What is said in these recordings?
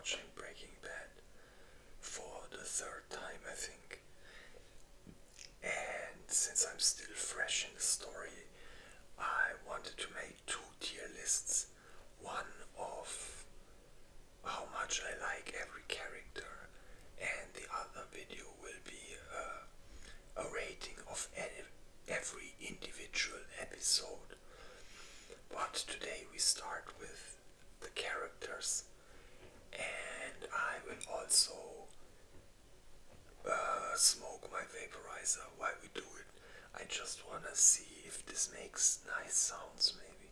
watching Breaking Bad for the third time, I think. And since I'm still fresh in the story, I wanted to make two tier lists. One of how much I like every character, and the other video will be a rating of every individual episode. But today we start with the characters, and I will also smoke my vaporizer while we do it. I just wanna see if this makes nice sounds, maybe.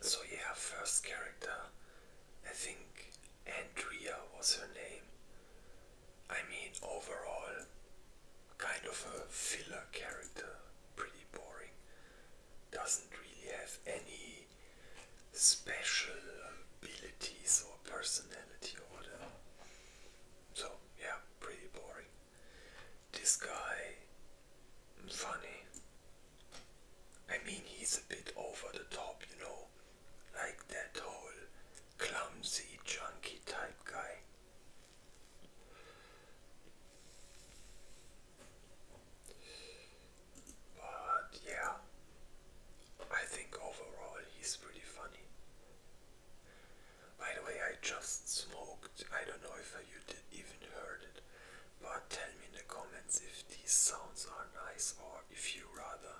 So yeah, first character, I think Andrea was her name. I mean, overall, kind of a filler character, pretty boring. Doesn't really have any special abilities or personality or whatever. So yeah, pretty boring. This guy, funny. I mean, he's a bit over the top, like that whole clumsy, junky type guy. But yeah, I think overall he's pretty funny. By the way, I just smoked. I don't know if you did even heard it, but tell me in the comments if these sounds are nice or if you rather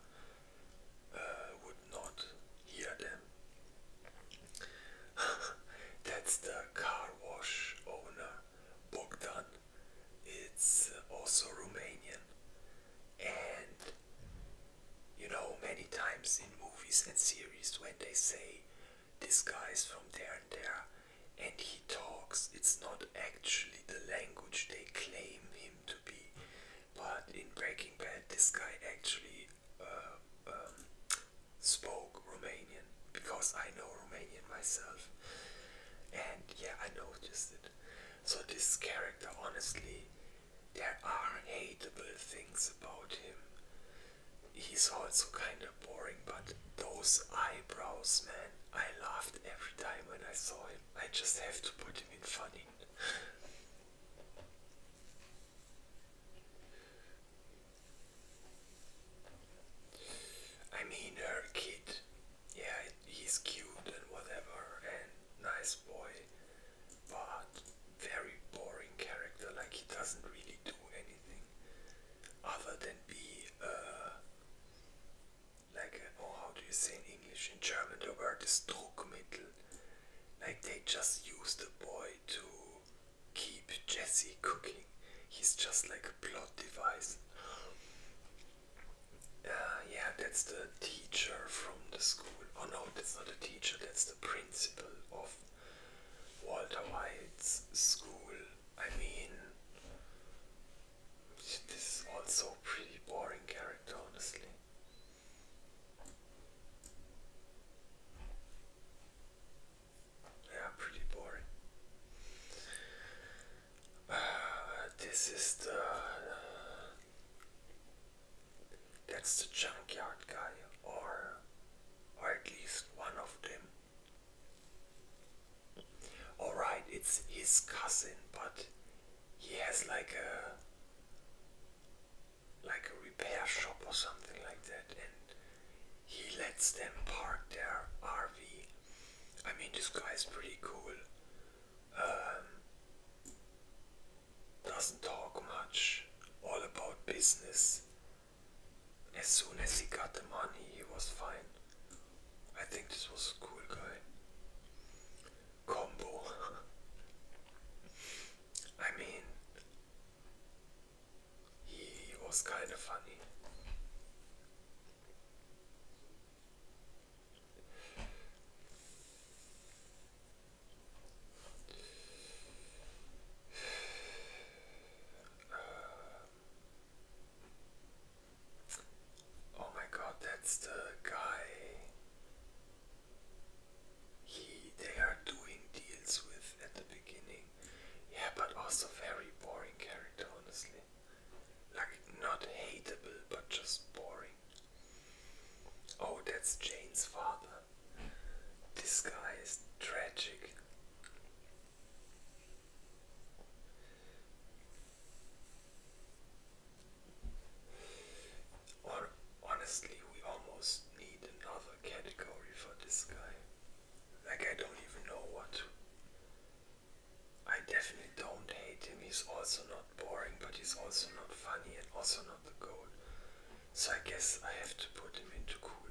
would not hear them. That's the car wash owner, Bogdan. It's also Romanian. And many times in movies and series when they say this guy's from there and there and he talks, it's not actually the language they claim him to be. But in Breaking Bad, this guy actually spoke Romanian because I know Romanian myself. And yeah, I noticed it. So this character, honestly, there are hateable things about him. He's also kind of boring, but those eyebrows, man, I laughed every time when I saw him. I just have to put him in funny. I mean, her kid, yeah, he's cute and whatever, and nice boy, but very boring character, like he doesn't really do anything other than be how do you say in English? In German the word is Druckmittel. Like they just use the boy to keep Jesse cooking. He's just like a plot device. Yeah, that's the teacher from the school. Oh no, that's not a teacher, that's the principal of Walter White's school. I mean, this is also a pretty boring character, honestly. Yeah, pretty boring. This is that's the junkyard guy, or at least one of them. Alright, it's his cousin, but he has like a repair shop or something like that, and he lets them park their RV. I mean, this guy's pretty cool. Doesn't talk much, all about business. As soon as he got the money, he was fine. I think this was a cool guy. Combo. I mean, he was kind of funny. Oh my god, that's the guy they are doing deals with at the beginning. Yeah, but also very boring character, honestly. Like, not hateable, but just boring. Oh, that's Jane's father. This guy is tragic. he's also not funny and also not the goat. So I guess I have to put him into cool.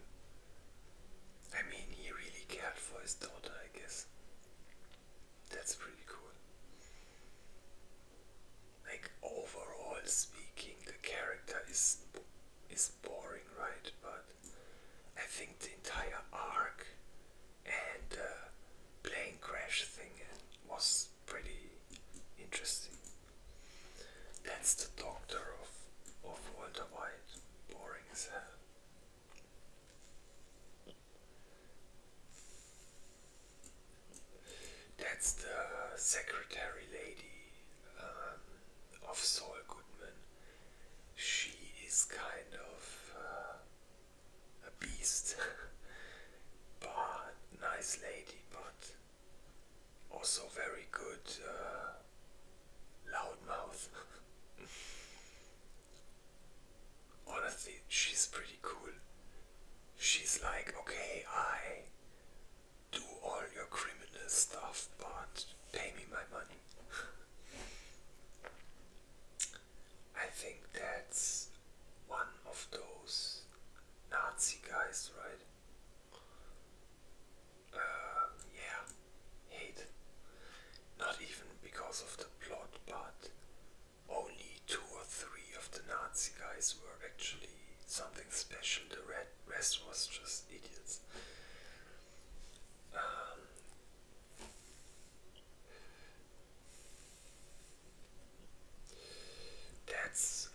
I mean, he really cared for his daughter, I guess. That's pretty cool. Like, overall speaking, the character is boring, right? But I think the entire arc and plane crash thing was pretty interesting. That's the doctor of Walter White. Boring as hell. That's the secretary lady of Saul Goodman. She is kind of a beast, but nice lady, but also very good loudmouth. Honestly, she's pretty cool. She's like, okay, I do all your criminal stuff, but pay me my money. I think that's one of those Nazi guys, right? Yeah, hate. Not even because of the plot, but only 2 or 3 of the Nazi guys were actually something special. The rest was just idiots. Um, that's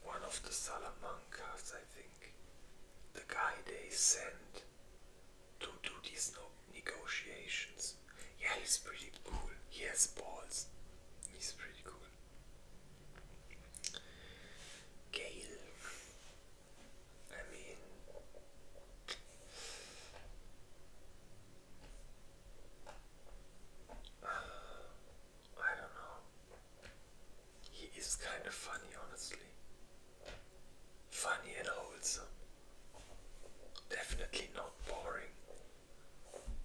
one of the Salamancas, I think. The guy they sent to do these negotiations. Yeah, he's pretty cool. He has balls. He's pretty cool. Gale. I mean, I don't know. He is kind of funny, honestly. Funny and wholesome. Definitely not boring,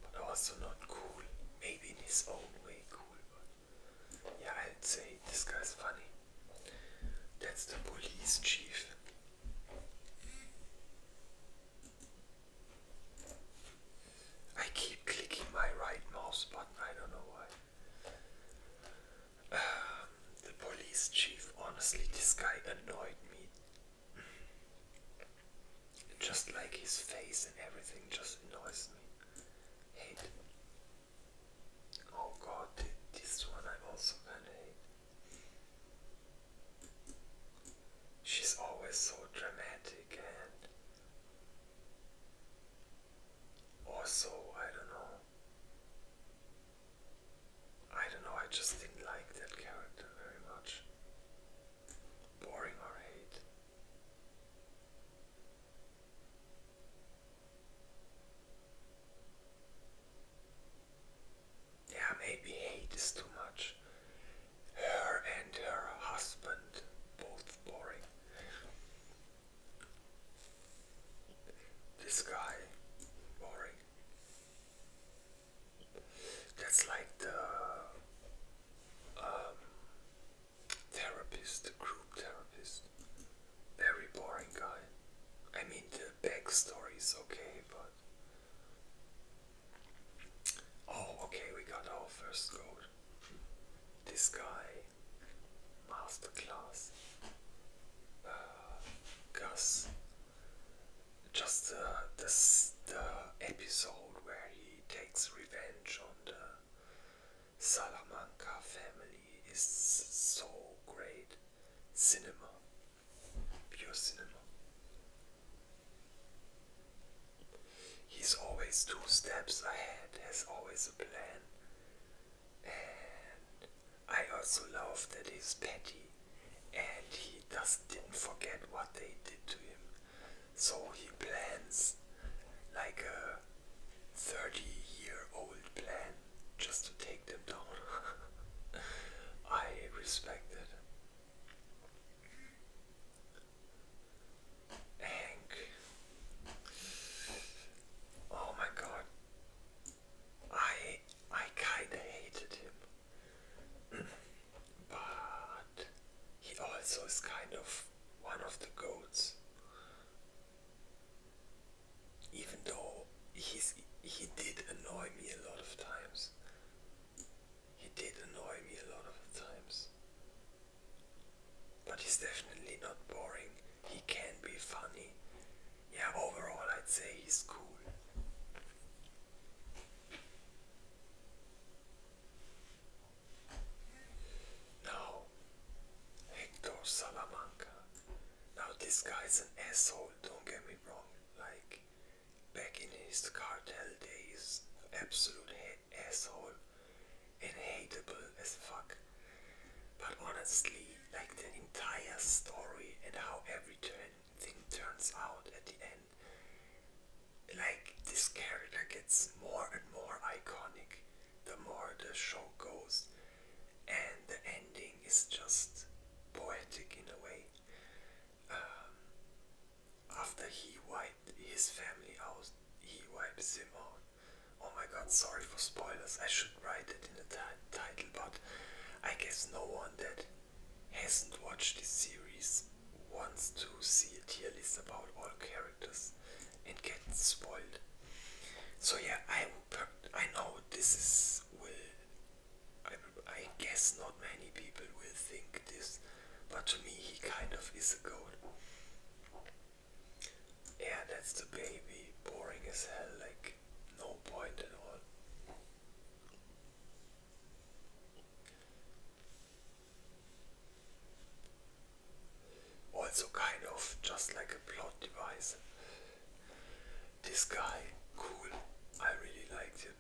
but also not cool. Maybe in his own way cool, but yeah, I'd say this guy's funny. That's the police chief. I keep clicking my right mouse button, I don't know why. The police chief, honestly, this guy annoyed me. Just like his face and everything just annoys me. Hate. Oh god, this one I also kinda hate. She's always so dramatic and also, I just didn't like that character very much. Boring or hate. Yeah, maybe hate is too much. Her and her husband, both boring. This guy, boring. That's like the um, therapist, the group therapist. Very boring guy. I mean, the backstory is okay, but. Oh, okay, we got our first code. This guy, masterclass. Gus. Just the episode where he takes revenge on the Salamanca family is so great. Cinema. Pure cinema. He's always 2 steps ahead, has always a plan. And I also love that he's petty and he just didn't forget what they did to him. So he plans like a 30-year-old plan just to take them down. I respect it. Hank. Oh my god. I kinda hated him. But this guy's an asshole, don't get me wrong. Like, back in his cartel days, absolute asshole and hateable as fuck. But honestly, like the entire story and how everything turns out at the end, like this character gets more and more iconic the more the show goes, and the ending is just poetic in a way. After he wiped his family out, he wipes him out. Oh my god, sorry for spoilers. I should write it in the title, but I guess no one that hasn't watched this series wants to see a tier list about all characters and get spoiled. So yeah, I know this is I guess not many people will think this, but to me he kind of is a goat. Yeah, that's the baby, boring as hell, like no point at all. Also kind of just like a plot device. This guy, cool, I really liked him.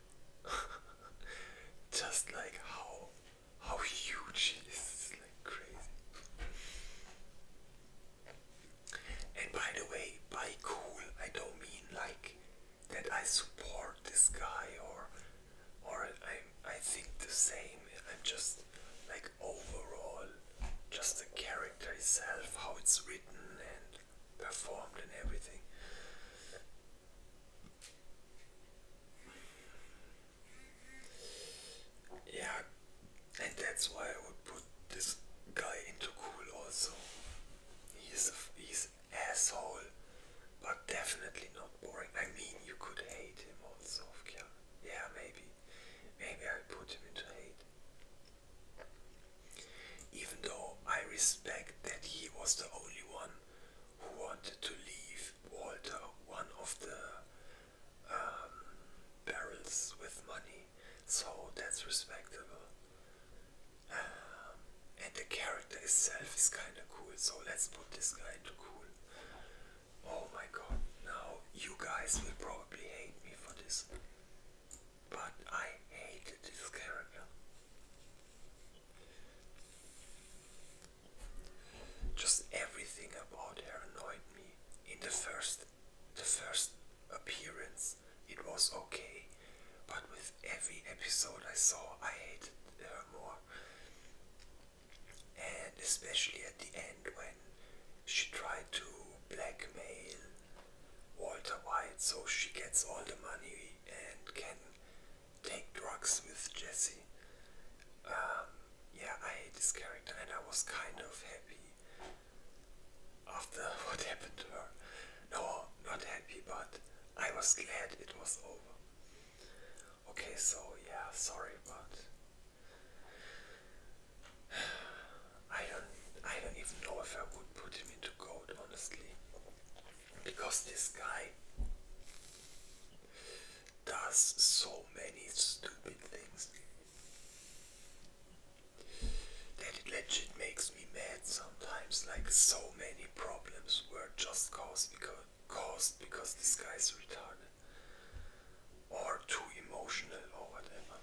Just like how huge he is, it's like crazy. And by the way, by cool, I don't mean like that I support this guy or I think the same. I'm just like overall, just the character itself, how it's written and performed and everything. Yeah, and that's why I would put this guy into cool also. He's asshole, but definitely not boring. I mean, you could hate him also. Yeah, yeah, maybe I put him into hate. Even though I respect that he was the only one who wanted to leave Walter one of the um, barrels with money, so that's respectable. And the character itself is kinda cool, so let's put this guy into cool. Oh my god, now you guys will probably hate me for this, but I hated this character. Just everything about her annoyed me. In the first appearance, it was okay, but with every episode I saw, I hated her more. And especially at the end when she tried to blackmail Walter White so she gets all the money and can take drugs with Jesse. Yeah, I hate this character and I was kind of happy after what happened to her. No, not happy, but I was glad it was over. Okay, so yeah, sorry, but I don't even know if I would put him into gold, honestly, because this guy does so many stupid things that it legit makes me mad sometimes. Like so many problems were just caused because this guy's retarded or too emotional or whatever.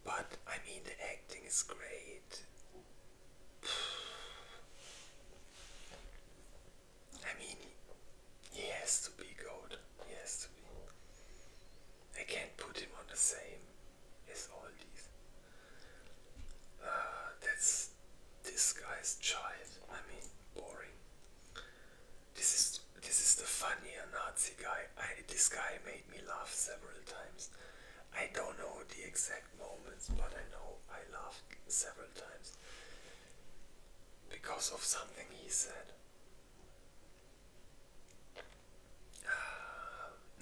But I mean, the acting is great. I mean, he has to be gold. He has to be. I can't put him on the same as all these. That's this guy's child. I mean, boring. This is the funnier Nazi guy. This guy made me laugh several times. I don't know the exact moments, but I know I laughed several times because of something he said.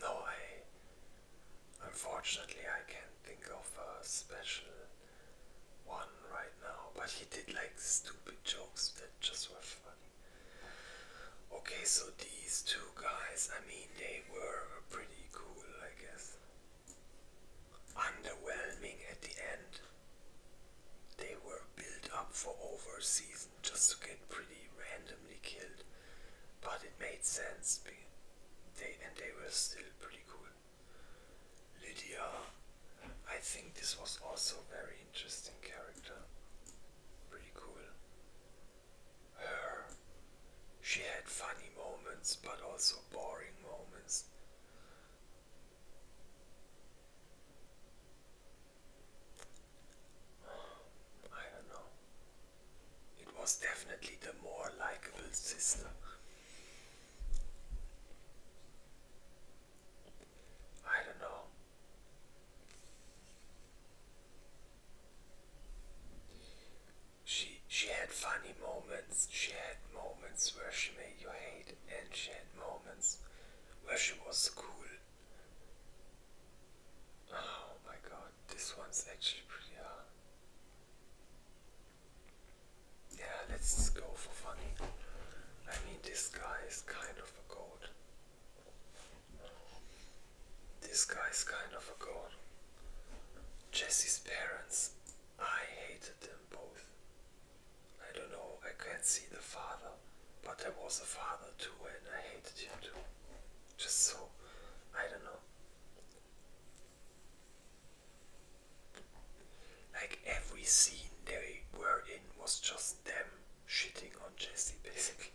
No, unfortunately I can't think of a special one right now, but he did like stupid jokes that just were funny. Okay, so these two guys, I mean, they were pretty cool, I guess. Underwhelming at the end. They were built up for over a season just to get pretty randomly killed. friends, they were still pretty cool. Lydia, I think this was also a very interesting character. Pretty cool. Her, she had funny moments, but also boring moments. I don't know. It was definitely the more likable sister. I don't know. She had funny moments. She had moments where she made you hate, and she had moments where she was cool. Oh my god, this one's actually pretty hard. Yeah, let's go for funny. I mean, this guy is kind of a goat. This guy's kind of a goat. Jesse's parents, I hated them both. I don't know, I can't see the father, but there was a father too, and I hated him too. Just so, I don't know. Like every scene they were in was just them shitting on Jesse, basically.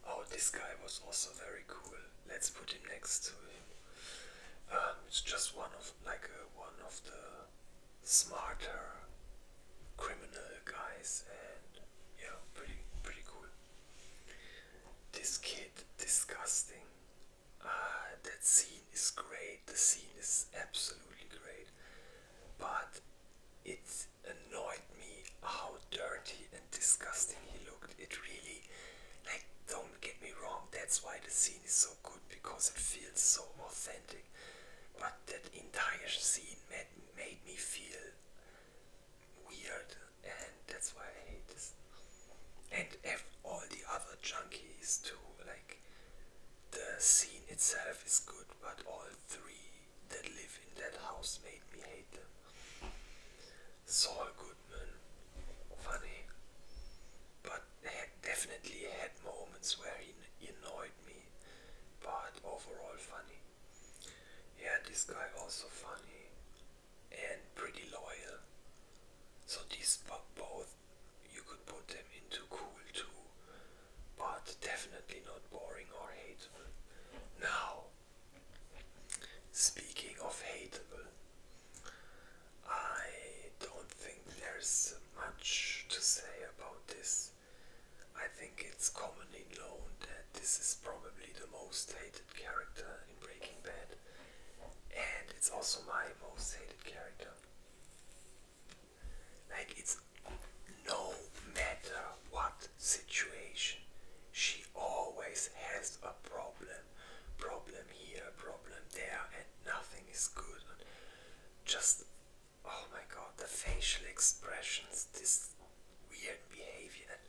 Oh, this guy was also very cool. Let's put him next to him. It's just one of the smarter criminal guys, and yeah, pretty cool. This kid, disgusting. That scene is great. The scene is absolutely great, but it annoyed me how dirty and disgusting he looked. It really, like, don't get me wrong, that's why the scene is so good, because it feels so authentic. But that entire scene made me feel weird, and that's why I hate this. And all the other junkies too, like, the scene itself is good, but all three that live in that house made me hate them. Saul Goodman, funny, but definitely had moments where he annoyed me, but overall funny. Yeah, this guy also funny and pretty loyal. So these both, you could put them into cool too, but definitely not boring or hateable. Now, speaking of hateable, I don't think there's much to say about this. I think it's commonly known that this is probably the most hated character in Breaking Bad, and it's also my most hated character. Like, it's no matter what situation, she always has a problem. Problem here, problem there, and nothing is good. Just, oh my god, the facial expressions, this weird behavior. And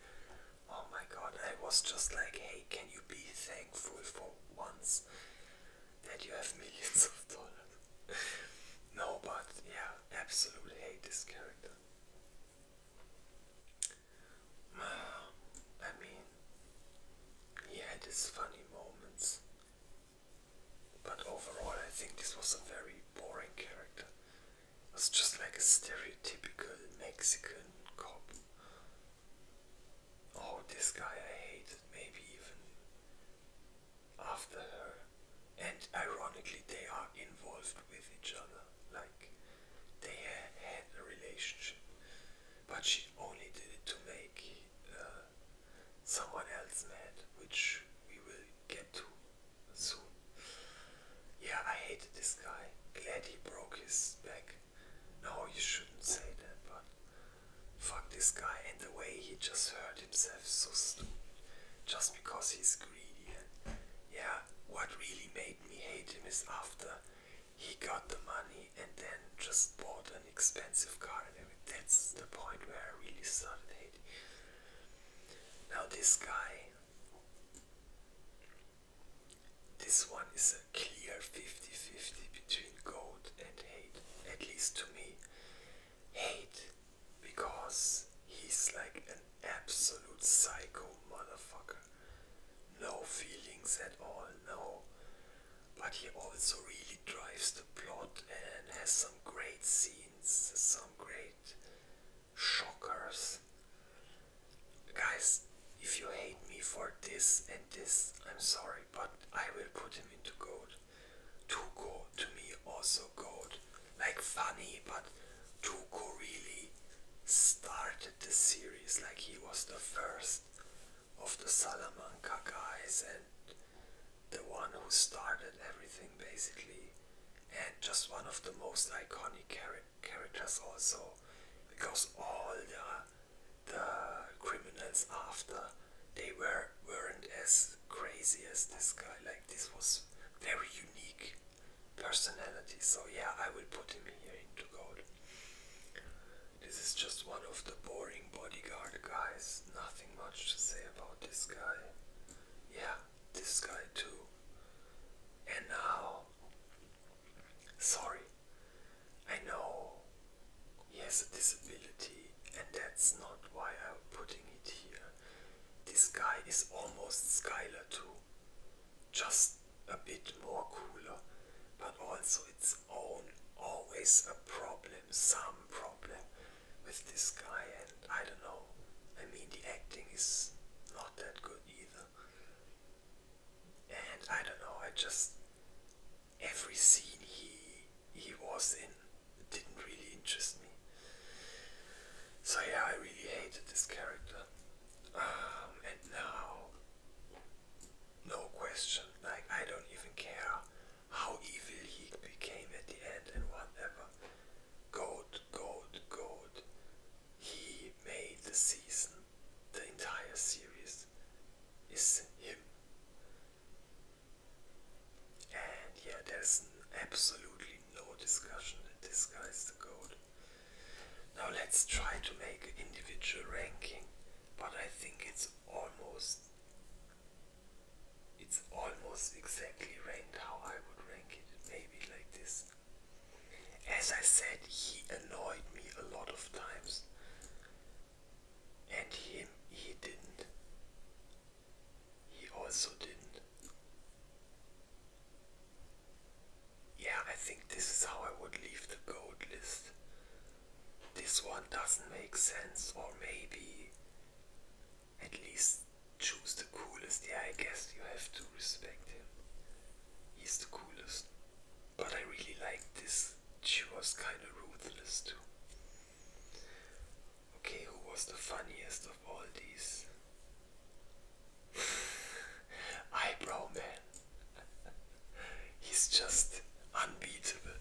oh my god, I was just like, hey, can you be thankful for once that you have millions of dollars? No, but yeah, absolutely hate this character. I mean, he had his funny moments, but overall, I think this was a very boring character. It was just like a stereotypical Mexican cop. Oh, this guy I hated, maybe even after her. And ironically, they are involved with each other. Like, they had a relationship, but she only did it to make someone else mad, which we will get to soon. Yeah, I hated this guy. Glad he broke his back. No, you shouldn't say that, but fuck this guy, and the way he just hurt himself so stupid. Just because he's greedy. And yeah, what really made me hate him is after he got the money and then just bought an expensive car and everything. That's the point where I really started hating. Now this guy, this one is a clear 50-50 between goat and hate, at least to me. Hate because he's like an absolute psycho motherfucker. No feelings things at all, no. But he also really drives the plot and has some great scenes, some great shockers. Guys, if you hate me for this and this, I'm sorry, but I will put him into GOAT. Tuco, to me, also GOAT. Like funny, but Tuco really started the series, like he was the first of the Salamanca guys and the one who started everything basically, and just one of the most iconic characters also, because all the criminals after, they weren't as crazy as this guy. Like, this was very unique personality. So yeah, I will put him here into GOAT. This is just one of the boring bodyguard guys. Nothing much to say about this guy. Yeah, this guy too. And now, sorry, I know he has a disability, and that's not why I'm putting it here. This guy is almost Skylar too, just a bit more cooler, but also its own, always a problem, some problem with this guy, and I don't know. I mean, the acting is not that good either. And I don't know, I just, every scene he was in didn't really interest me. So yeah, I really hated this character. And now, no question, like I don't even care how evil he became at the end and whatever. GOAT, GOAT, GOAT. He made the season, the entire series is him. And yeah, there's absolutely no discussion that this guy is the GOAT. Now let's try to make an individual ranking, but I think it's almost exactly ranked how I would rank it, maybe like this. As I said, he annoyed me a lot of times, and he didn't. He also didn't. Yeah, I think this is how I would leave the GOAT list. This one doesn't make sense, or maybe at least choose the coolest. Yeah, I guess you have to respect him. He's the coolest. But I really like this. She was kinda ruthless too. Okay, who was the funniest of all these? Eyebrow Man. He's just unbeatable.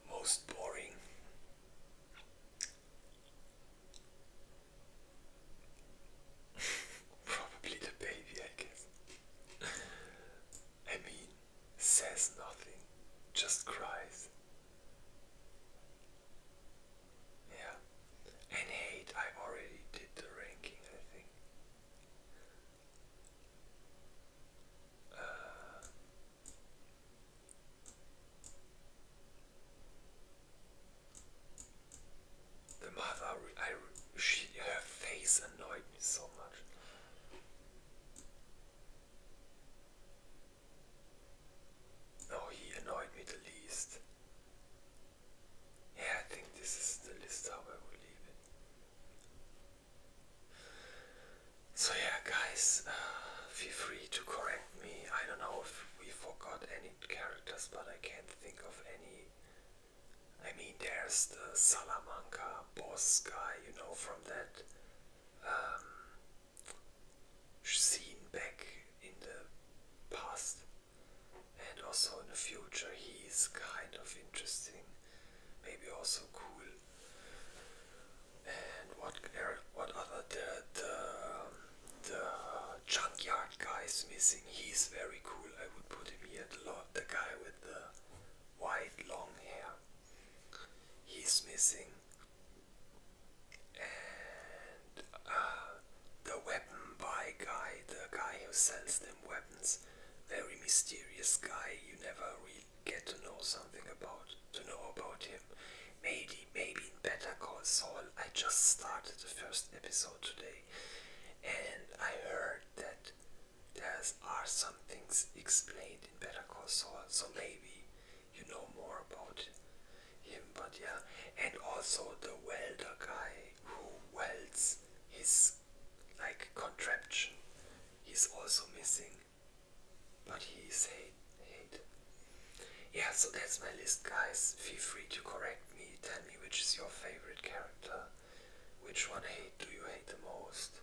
Most boring. Probably the baby, I guess. I mean, says nothing, just cries. Yeah. And hate, I already did the ranking, I think. The mother, her face annoyed me so much. No, he annoyed me the least. Yeah, I think this is the list how I would leave it. So yeah, guys, feel free to correct me. I don't know if we forgot any characters, but I can't think of any. I mean, there's the Salamanca boss guy, you know, from that scene back in the past, and also in the future. He's kind of interesting, maybe also cool. And what other the junkyard guy is missing. He's very cool. I would put him here. The guy with the white long hair. He's missing. And the weapon buy guy, the guy who sells them weapons, very mysterious guy. You never really get to know about him. Maybe in Better Call Saul. I just started the first episode today, and I heard that there's explained in Better Call Saul, so maybe you know more about him. But yeah, and also the welder guy who welds his like contraption, he's also missing, but he's hate. Yeah, so that's my list, guys. Feel free to correct me. Tell me which is your favorite character. Which one do you hate the most?